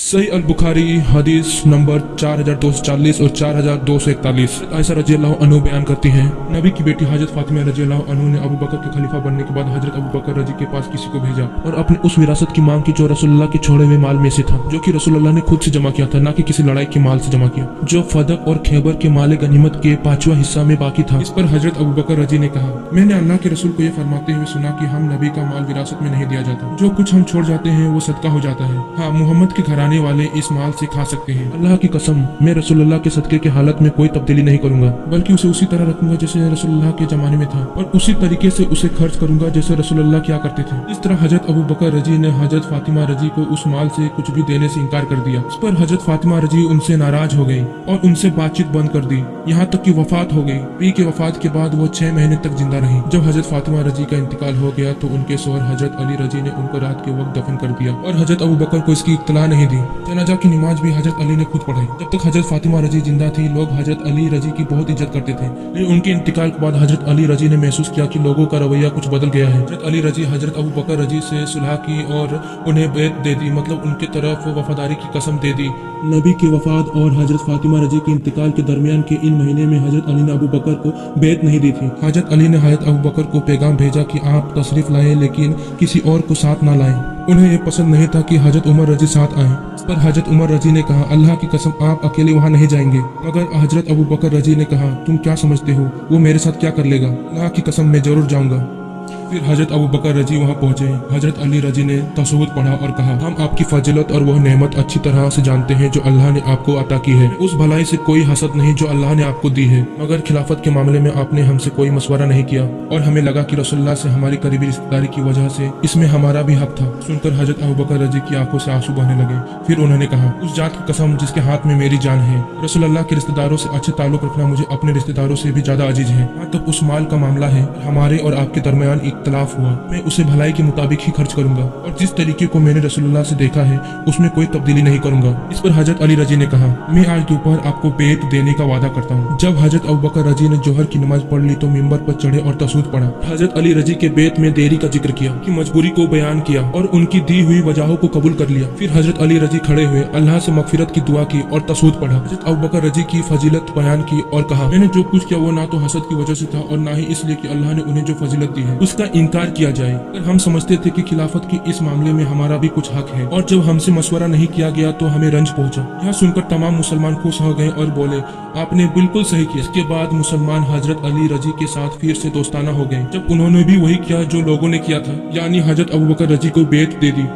सही अल बुखारी हदीस नंबर 4240 और 4241। आयशा रजी अल्लाह अन्हु बयान करती हैं, नबी की बेटी हजरत फातिमा रजी अल्लाह अन्हु ने अबू बकर के खलीफा बनने के बाद हजरत अबू बकर रजी के पास किसी को भेजा और अपने उस विरासत की मांग की जो रसूलुल्लाह के छोड़े हुए माल में से था, जो कि रसूलुल्लाह ने खुद से जमा किया था, न कि किसी लड़ाई के माल से जमा किया, जो फदक और खैबर के माल गनीमत के 5वां हिस्सा में बाकी था। इस पर हजरत अबू बकर रजी ने कहा, मैंने अल्लाह के रसूल को यह फरमाते हुए सुना कि हम नबी का माल विरासत में नहीं दिया जाता, जो कुछ हम छोड़ जाते हैं वो सदका हो जाता है। हाँ, मोहम्मद के घराने वाले इस माल से खा सकते हैं। अल्लाह की कसम, मैं रसूलुल्लाह के सदके की हालत में कोई तब्दीली नहीं करूंगा, बल्कि उसे उसी तरह रखूंगा जैसे रसूलुल्लाह के जमाने में था, और उसी तरीके से उसे खर्च करूंगा जैसे रसूलुल्लाह किया करते थे। इस तरह हजरत अबू बकर रजी ने हजरत फातिमा रजी को उस माल से कुछ भी देने से इनकार कर दिया। इस पर हजरत फातिमा रजी उनसे नाराज हो गई और उनसे बातचीत बंद कर दी, यहाँ तक कि वफात हो गई। पी के वफात के बाद वो 6 महीने तक जिंदा रही। जब हजरत फातिमा रजी का इंतकाल हो गया तो उनके शौहर हजरत अली रजी ने उनको रात के वक्त दफन कर दिया और हजरत अबू बकर को इसकी इत्तला नहीं दी। जनाजा की नमाज भी हजरत अली ने खुद पढ़ाई। जब तक हजरत फातिमा रजी जिंदा थी, लोग हजरत अली रजी की बहुत इज्जत करते थे, लेकिन उनके इंतकाल के बाद हजरत अली रजी ने महसूस किया कि लोगों का रवैया कुछ बदल गया है। हजरत अली रजी हजरत अबू बकर रजी से सुलह की और उन्हें बैत दे दी, मतलब उनके तरफ वफादारी की कसम दे दी। नबी की वफात और हजरत फातिमा रजी के इंतकाल के दरमियान के इन महीने में हजरत अली ने अबू बकर को बैत नहीं दी थी। हजरत अली ने हजरत अबू बकर को पैगाम भेजा कि आप तशरीफ लाएं, लेकिन किसी और को साथ ना लाएं। उन्हें यह पसंद नहीं था कि हजरत उमर रजी साथ आए। इस पर हजरत उमर रजी ने कहा, अल्लाह की कसम, आप अकेले वहाँ नहीं जाएंगे। मगर हजरत अबू बकर रजी ने कहा, तुम क्या समझते हो वो मेरे साथ क्या कर लेगा? अल्लाह की कसम, मैं जरूर जाऊंगा। फिर हजरत अबू बकर रजी वहाँ पहुंचे। हजरत अली रजी ने तशहुद पढ़ा और कहा, हम आपकी फजीलत और वह नेमत अच्छी तरह से जानते हैं जो अल्लाह ने आपको अता की है। उस भलाई से कोई हसद नहीं जो अल्लाह ने आपको दी है, मगर खिलाफत के मामले में आपने हमसे कोई मशवरा नहीं किया और हमें लगा कि रसूलुल्लाह से हमारी करीबी रिश्तेदारी की वजह से इसमें हमारा भी हक था। सुनकर हजरत अबू बकर रजी की आंखों से आंसू बहने लगे। फिर उन्होंने कहा, उस जात की कसम जिसके हाथ में मेरी जान है, रसूलुल्लाह के रिश्तेदारों से अच्छे ताल्लुक रखना मुझे अपने रिश्तेदारों से भी ज्यादा अजीज है। तब उस माल का मामला है, हमारे और आपके दरमियान इख्तलाफ हुआ, मैं उसे भलाई के मुताबिक ही खर्च करूंगा और जिस तरीके को मैंने रसूलुल्लाह से देखा है उसमें कोई तब्दीली नहीं करूंगा। इस पर हजरत अली रजी ने कहा, मैं आज दोपहर आपको बैत देने का वादा करता हूँ। जब हजरत अबू बकर रजी ने जोहर की नमाज पढ़ ली तो मिंबर पर चढ़े और तशहुद पढ़ा। हजरत अली रजी के बैत में देरी का जिक्र किया, की मजबूरी को बयान किया और उनकी दी हुई वजहों को कबूल कर लिया। फिर हजरत अली रजी खड़े हुए, अल्लाह से मगफिरत की दुआ की और तशहुद पढ़ा। हजरत अबू बकर रजी की फजीलत बयान की और कहा, मैंने जो कुछ किया वो ना तो हसद की वजह से था और ना ही इसलिए कि अल्लाह ने उन्हें जो फजीलत दी है उसका इनकार किया जाए। हम समझते थे कि खिलाफत के इस मामले में हमारा भी कुछ हक है और जब हमसे मशवरा नहीं किया गया तो हमें रंज पहुंचा। यह सुनकर तमाम मुसलमान खुश हो गए और बोले, आपने बिल्कुल सही किया। इसके बाद मुसलमान हजरत अली रजी के साथ फिर से दोस्ताना हो गए, जब उन्होंने भी वही किया जो लोगों ने किया था, यानी हजरत अबू बकर रजी को बैत दे दी।